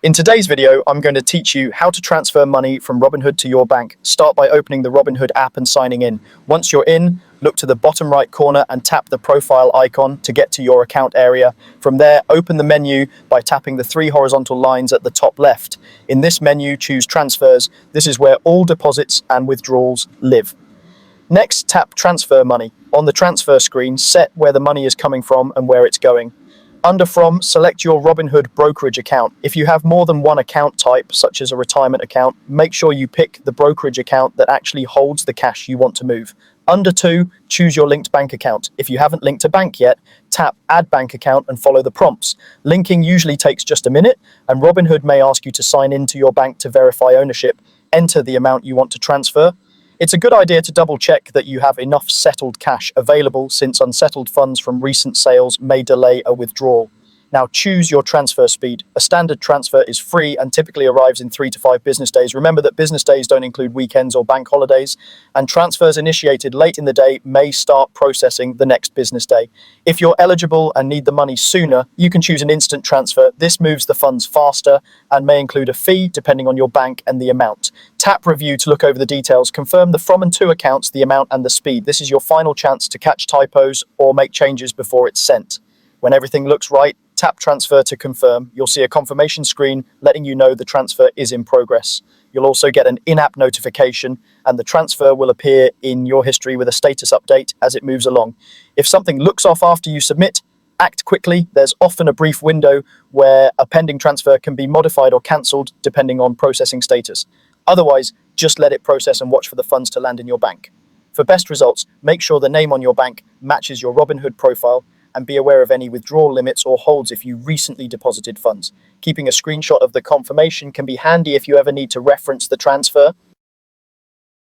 In today's video, I'm going to teach you how to transfer money from Robinhood to your bank. Start by opening the Robinhood app and signing in. Once you're in, look to the bottom right corner and tap the profile icon to get to your account area. From there, open the menu by tapping the three horizontal lines at the top left. In this menu, choose Transfers. This is where all deposits and withdrawals live. Next, tap Transfer Money. On the transfer screen, set where the money is coming from and where it's going. Under From, select your Robinhood brokerage account. If you have more than one account type, such as a retirement account, make sure you pick the brokerage account that actually holds the cash you want to move. Under To, choose your linked bank account. If you haven't linked a bank yet, tap Add Bank Account and follow the prompts. Linking usually takes just a minute, and Robinhood may ask you to sign in to your bank to verify ownership. Enter the amount you want to transfer. It's a good idea to double check that you have enough settled cash available, since unsettled funds from recent sales may delay a withdrawal. Now choose your transfer speed. A standard transfer is free and typically arrives in 3 to 5 business days. Remember that business days don't include weekends or bank holidays, and transfers initiated late in the day may start processing the next business day. If you're eligible and need the money sooner, you can choose an instant transfer. This moves the funds faster and may include a fee depending on your bank and the amount. Tap Review to look over the details. Confirm the From and To accounts, the amount and the speed. This is your final chance to catch typos or make changes before it's sent. When everything looks right, tap Transfer to confirm. You'll see a confirmation screen letting you know the transfer is in progress. You'll also get an in-app notification, and the transfer will appear in your history with a status update as it moves along. If something looks off after you submit, act quickly. There's often a brief window where a pending transfer can be modified or cancelled depending on processing status. Otherwise, just let it process and watch for the funds to land in your bank. For best results, make sure the name on your bank matches your Robinhood profile, and be aware of any withdrawal limits or holds if you recently deposited funds. Keeping a screenshot of the confirmation can be handy if you ever need to reference the transfer.